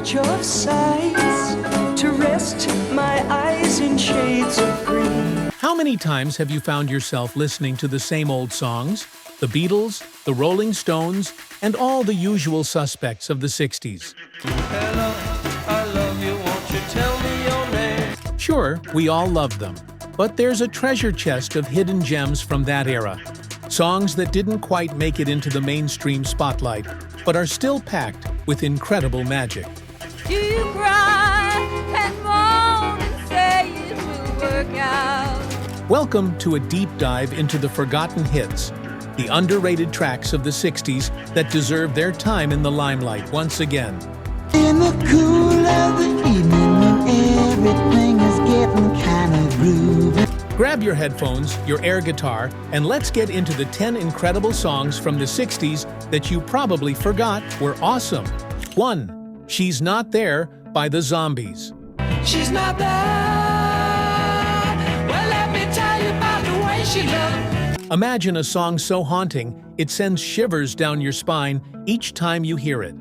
change of sights, to rest my eyes in shades of green. How many times have you found yourself listening to the same old songs? The Beatles, the Rolling Stones, and all the usual suspects of the 60s. Hello, I love you, won't you tell me your name? Sure, we all love them, but there's a treasure chest of hidden gems from that era. Songs that didn't quite make it into the mainstream spotlight, but are still packed with incredible magic. You cry and moan and say it will work out. Welcome to a deep dive into the forgotten hits, the underrated tracks of the 60s that deserve their time in the limelight once again. In the cool of the evening when everything is getting kinda groovy. Grab your headphones, your air guitar, and let's get into the 10 incredible songs from the 60s that you probably forgot were awesome. 1. She's Not There by the Zombies. She's not there. Well, let me tell you about the way she looked. Imagine a song so haunting, it sends shivers down your spine each time you hear it.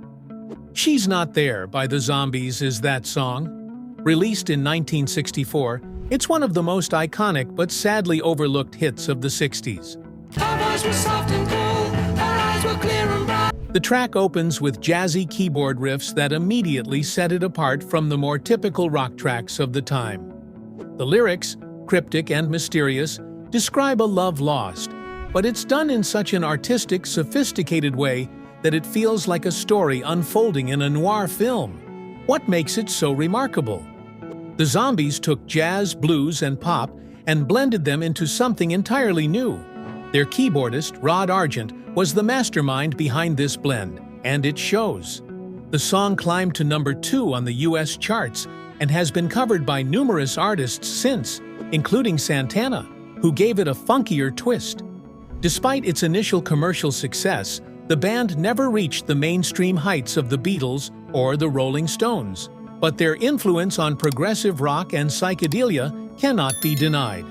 She's Not There by the Zombies is that song. Released in 1964, it's one of the most iconic but sadly overlooked hits of the 60s. Her voice was soft and cool, her eyes were clear and bright. The track opens with jazzy keyboard riffs that immediately set it apart from the more typical rock tracks of the time. The lyrics, cryptic and mysterious, describe a love lost, but it's done in such an artistic, sophisticated way that it feels like a story unfolding in a noir film. What makes it so remarkable? The Zombies took jazz, blues, and pop and blended them into something entirely new. Their keyboardist, Rod Argent, was the mastermind behind this blend, and it shows. The song climbed to number 2 on the US charts and has been covered by numerous artists since, including Santana, who gave it a funkier twist. Despite its initial commercial success, the band never reached the mainstream heights of the Beatles or the Rolling Stones, but their influence on progressive rock and psychedelia cannot be denied.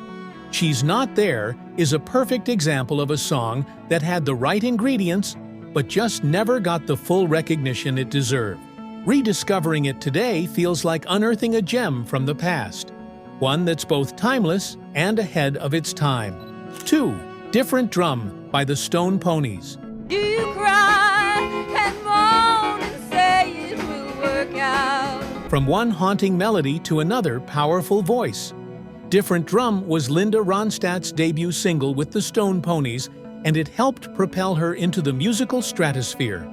She's Not There is a perfect example of a song that had the right ingredients, but just never got the full recognition it deserved. Rediscovering it today feels like unearthing a gem from the past, one that's both timeless and ahead of its time. 2. Different Drum by the Stone Ponies. You cry and moan and say it will work out. From one haunting melody to another powerful voice. Different Drum was Linda Ronstadt's debut single with the Stone Ponies, and it helped propel her into the musical stratosphere.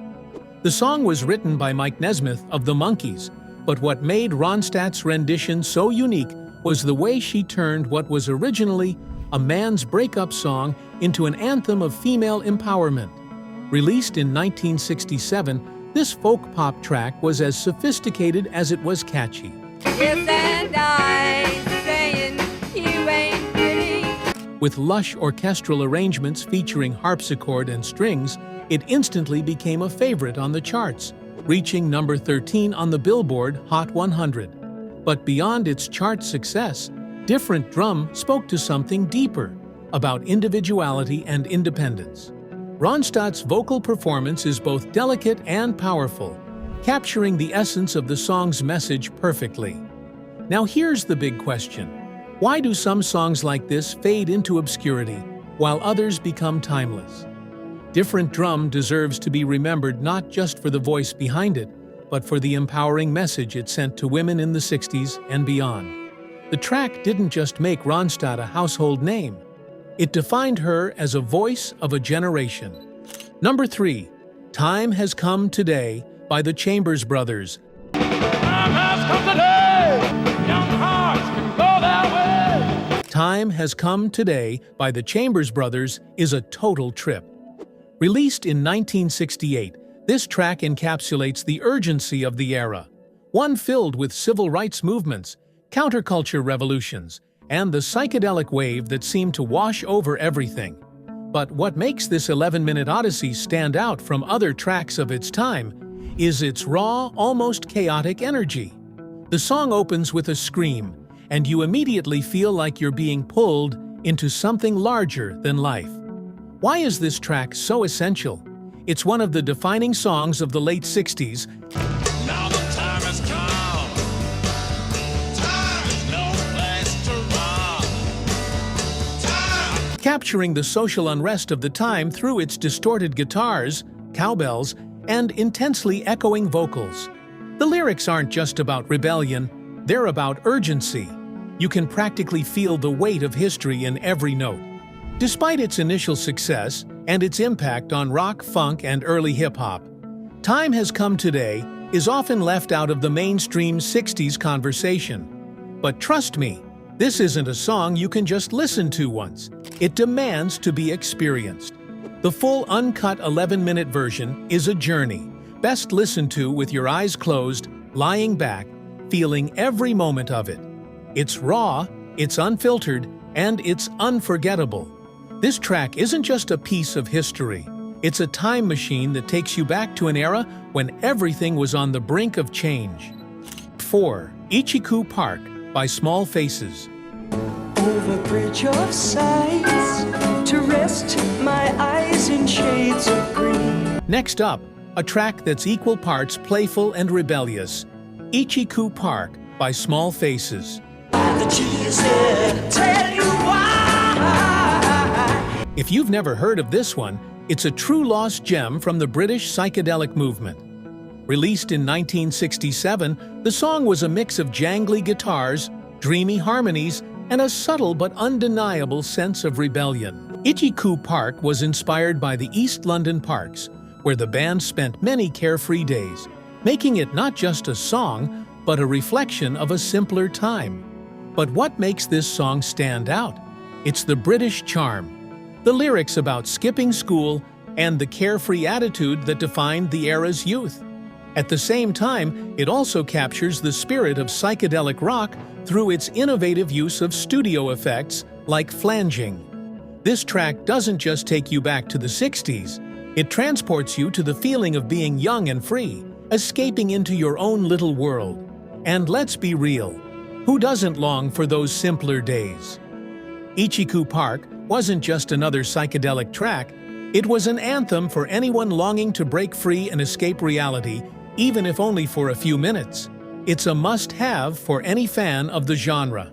The song was written by Mike Nesmith of the Monkees, but what made Ronstadt's rendition so unique was the way she turned what was originally a man's breakup song into an anthem of female empowerment. Released in 1967, this folk pop track was as sophisticated as it was catchy. Yes, and I'm saying you ain't pretty. With lush orchestral arrangements featuring harpsichord and strings, it instantly became a favorite on the charts, reaching number 13 on the Billboard Hot 100. But beyond its chart success, Different Drum spoke to something deeper, about individuality and independence. Ronstadt's vocal performance is both delicate and powerful, capturing the essence of the song's message perfectly. Now here's the big question. Why do some songs like this fade into obscurity, while others become timeless? Different Drum deserves to be remembered not just for the voice behind it, but for the empowering message it sent to women in the 60s and beyond. The track didn't just make Ronstadt a household name. It defined her as a voice of a generation. Number 3. Time Has Come Today by the Chambers Brothers. Time has come today, young hearts can go that way. Time Has Come Today by the Chambers Brothers is a total trip. Released in 1968, this track encapsulates the urgency of the era, one filled with civil rights movements, counterculture revolutions, and the psychedelic wave that seemed to wash over everything. But what makes this 11-minute odyssey stand out from other tracks of its time is its raw, almost chaotic energy. The song opens with a scream, and you immediately feel like you're being pulled into something larger than life. Why is this track so essential? It's one of the defining songs of the late 60s. Now the time has capturing the social unrest of the time through its distorted guitars, cowbells, and intensely echoing vocals. The lyrics aren't just about rebellion, they're about urgency. You can practically feel the weight of history in every note. Despite its initial success and its impact on rock, funk, and early hip-hop, Time Has Come Today is often left out of the mainstream 60s conversation. But trust me, this isn't a song you can just listen to once. It demands to be experienced. The full uncut 11-minute version is a journey, best listened to with your eyes closed, lying back, feeling every moment of it. It's raw, it's unfiltered, and it's unforgettable. This track isn't just a piece of history. It's a time machine that takes you back to an era when everything was on the brink of change. 4. Ichu Park by Small Faces. Over bridge of sighs to rest my eyes in shades of green. Next up, a track that's equal parts playful and rebellious. Ichu Park by Small Faces. The cheese head, tell you why. If you've never heard of this one, it's a true lost gem from the British psychedelic movement. Released in 1967, the song was a mix of jangly guitars, dreamy harmonies, and a subtle but undeniable sense of rebellion. Ichu Park was inspired by the East London parks, where the band spent many carefree days, making it not just a song, but a reflection of a simpler time. But what makes this song stand out? It's the British charm. The lyrics about skipping school and the carefree attitude that defined the era's youth. At the same time, it also captures the spirit of psychedelic rock through its innovative use of studio effects like flanging. This track doesn't just take you back to the 60s, it transports you to the feeling of being young and free, escaping into your own little world. And let's be real, who doesn't long for those simpler days? Ichu Park wasn't just another psychedelic track, it was an anthem for anyone longing to break free and escape reality, even if only for a few minutes. It's a must-have for any fan of the genre.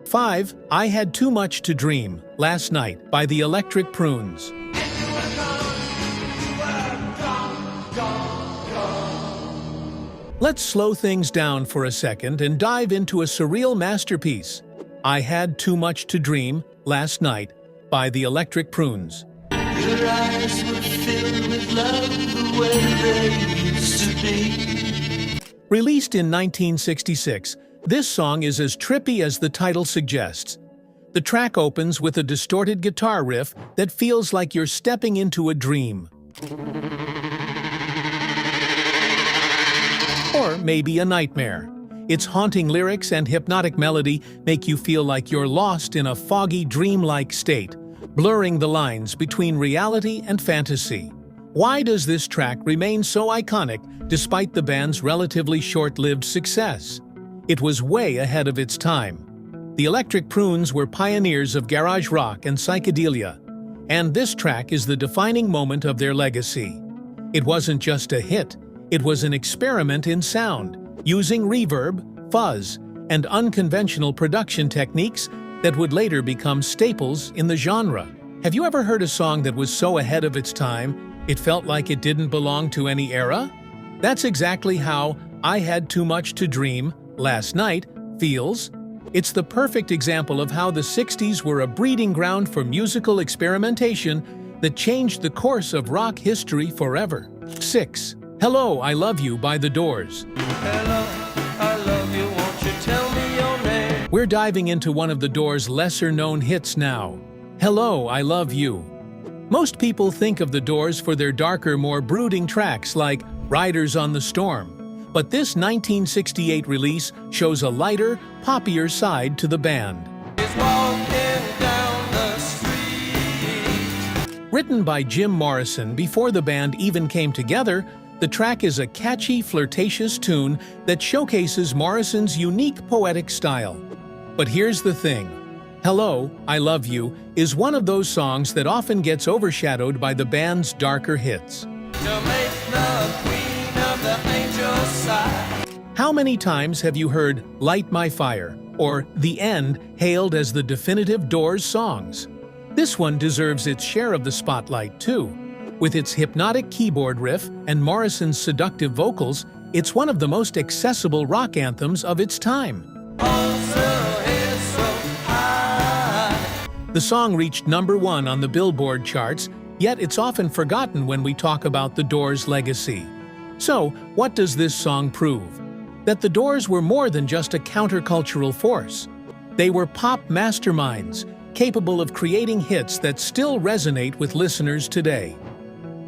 5. I Had Too Much to Dream, Last Night by the Electric Prunes. Let's slow things down for a second and dive into a surreal masterpiece. I Had Too Much to Dream, Last Night by the Electric Prunes. Your eyes were filled with love the way they used to be. Released in 1966, this song is as trippy as the title suggests. The track opens with a distorted guitar riff that feels like you're stepping into a dream. Or maybe a nightmare. Its haunting lyrics and hypnotic melody make you feel like you're lost in a foggy, dreamlike state, blurring the lines between reality and fantasy. Why does this track remain so iconic despite the band's relatively short-lived success? It was way ahead of its time. The Electric Prunes were pioneers of garage rock and psychedelia, and this track is the defining moment of their legacy. It wasn't just a hit, it was an experiment in sound, using reverb, fuzz, and unconventional production techniques that would later become staples in the genre. Have you ever heard a song that was so ahead of its time, it felt like it didn't belong to any era? That's exactly how I Had Too Much to Dream, Last Night feels. It's the perfect example of how the 60s were a breeding ground for musical experimentation that changed the course of rock history forever. 6. Hello, I Love You by The Doors. Hello, I love you, won't you tell me your name? We're diving into one of The Doors' lesser-known hits now. Hello, I Love You. Most people think of The Doors for their darker, more brooding tracks like Riders on the Storm, but this 1968 release shows a lighter, poppier side to the band. He's walking down the street. Written by Jim Morrison before the band even came together, the track is a catchy, flirtatious tune that showcases Morrison's unique poetic style. But here's the thing. Hello, I Love You is one of those songs that often gets overshadowed by the band's darker hits. To make the queen of the angels sigh. How many times have you heard Light My Fire or The End hailed as the definitive Doors songs? This one deserves its share of the spotlight too. With its hypnotic keyboard riff and Morrison's seductive vocals, it's one of the most accessible rock anthems of its time. The song reached #1 on the Billboard charts, yet it's often forgotten when we talk about the Doors' legacy. So, what does this song prove? That the Doors were more than just a countercultural force. They were pop masterminds, capable of creating hits that still resonate with listeners today.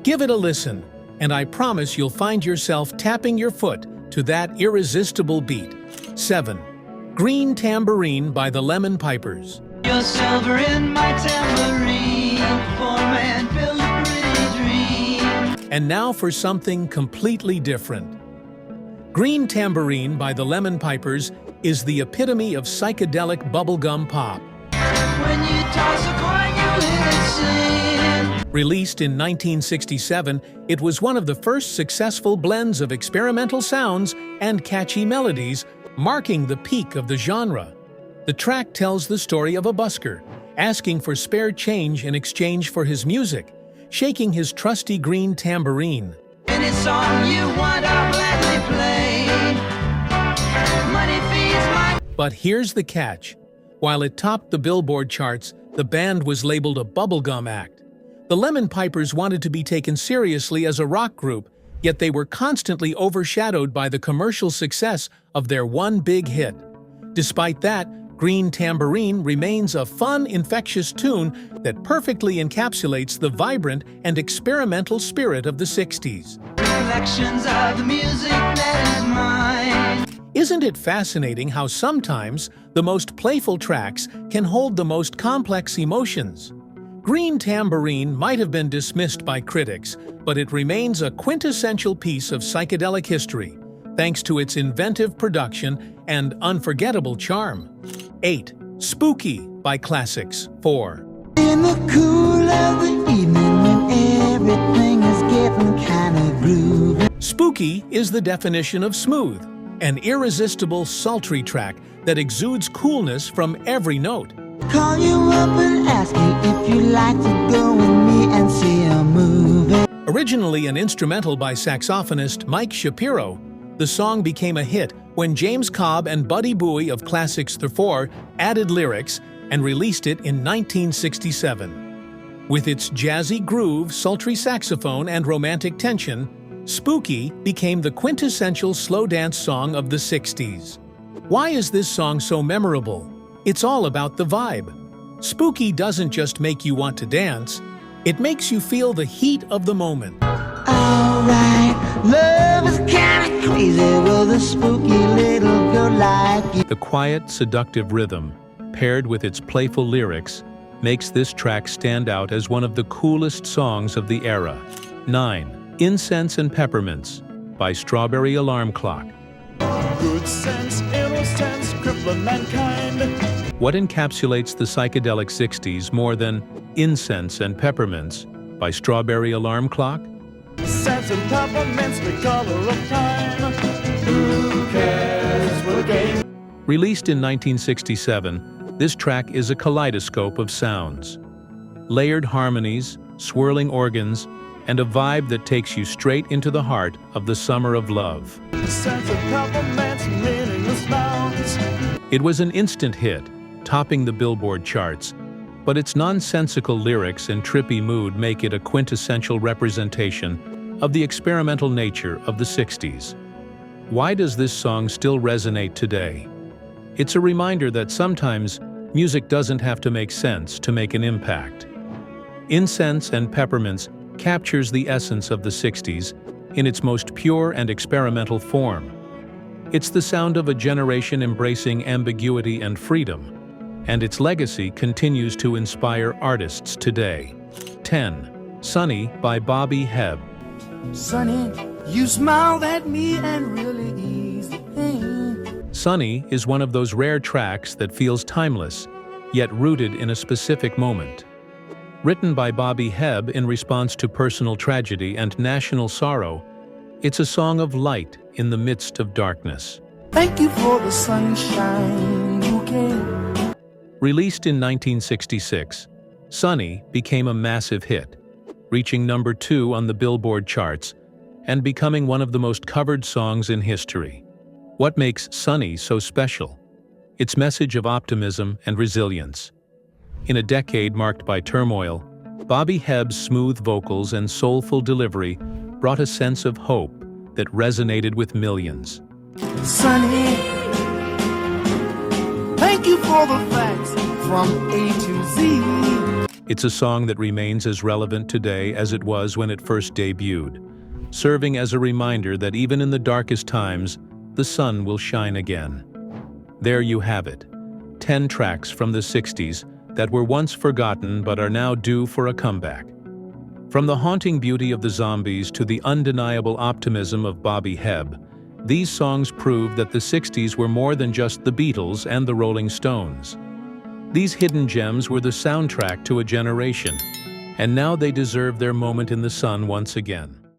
Give it a listen, and I promise you'll find yourself tapping your foot to that irresistible beat. 7. Green Tambourine by the Lemon Pipers. You're silver in my tambourine, poor man build a pretty dream. And now for something completely different. Green Tambourine by the Lemon Pipers is the epitome of psychedelic bubblegum pop. When you toss a coin, you hear it sing. Released in 1967, it was one of the first successful blends of experimental sounds and catchy melodies, marking the peak of the genre. The track tells the story of a busker, asking for spare change in exchange for his music, shaking his trusty green tambourine. Any song you want, I'll gladly play. Money feeds my... But here's the catch. While it topped the Billboard charts, the band was labeled a bubblegum act. The Lemon Pipers wanted to be taken seriously as a rock group, yet they were constantly overshadowed by the commercial success of their one big hit. Despite that, Green Tambourine remains a fun, infectious tune that perfectly encapsulates the vibrant and experimental spirit of the 60s. Reflections of the music that is mine. Isn't it fascinating how sometimes the most playful tracks can hold the most complex emotions? Green Tambourine might have been dismissed by critics, but it remains a quintessential piece of psychedelic history, thanks to its inventive production and unforgettable charm. 8. Spooky by Classics. 4. In the cool of the evening when everything is getting kinda groovy. Spooky is the definition of smooth, an irresistible, sultry track that exudes coolness from every note. Call you up and ask you if you'd like to go with me and see a movie. Originally an instrumental by saxophonist Mike Shapiro, the song became a hit when James Cobb and Buddy Bowie of Classics 4 added lyrics and released it in 1967. With its jazzy groove, sultry saxophone, and romantic tension, Spooky became the quintessential slow dance song of the 60s. Why is this song so memorable? It's all about the vibe. Spooky doesn't just make you want to dance, it makes you feel the heat of the moment. Alright, love is kinda crazy with a spooky little girl like you. The quiet, seductive rhythm, paired with its playful lyrics, makes this track stand out as one of the coolest songs of the era. 9. Incense and Peppermints by Strawberry Alarm Clock. Good sense, innocence, crippling mankind. What encapsulates the psychedelic 60s more than Incense and Peppermints by Strawberry Alarm Clock? Incense and peppermints, the color of time. Who cares? We're game. Released in 1967, this track is a kaleidoscope of sounds. Layered harmonies, swirling organs, and a vibe that takes you straight into the heart of the summer of love. Incense and peppermints, meaningless nouns. It was an instant hit, topping the Billboard charts, but its nonsensical lyrics and trippy mood make it a quintessential representation of the experimental nature of the 60s. Why does this song still resonate today? It's a reminder that sometimes music doesn't have to make sense to make an impact. Incense and Peppermints captures the essence of the 60s in its most pure and experimental form. It's the sound of a generation embracing ambiguity and freedom, and its legacy continues to inspire artists today. 10. Sunny by Bobby Hebb. Sonny, you smiled at me and really eased the pain. Sunny is one of those rare tracks that feels timeless, yet rooted in a specific moment. Written by Bobby Hebb in response to personal tragedy and national sorrow, it's a song of light in the midst of darkness. Thank you for the sunshine bouquet. Released in 1966, Sunny became a massive hit, reaching number 2 on the Billboard charts and becoming one of the most covered songs in history. What makes Sunny so special? Its message of optimism and resilience. In a decade marked by turmoil, Bobby Hebb's smooth vocals and soulful delivery brought a sense of hope that resonated with millions. Sunny, thank you for the facts from A to Z. It's a song that remains as relevant today as it was when it first debuted, serving as a reminder that even in the darkest times, the sun will shine again. There you have it, 10 tracks from the 60s that were once forgotten but are now due for a comeback. From the haunting beauty of the Zombies to the undeniable optimism of Bobby Hebb, these songs prove that the 60s were more than just the Beatles and the Rolling Stones. These hidden gems were the soundtrack to a generation, and now they deserve their moment in the sun once again.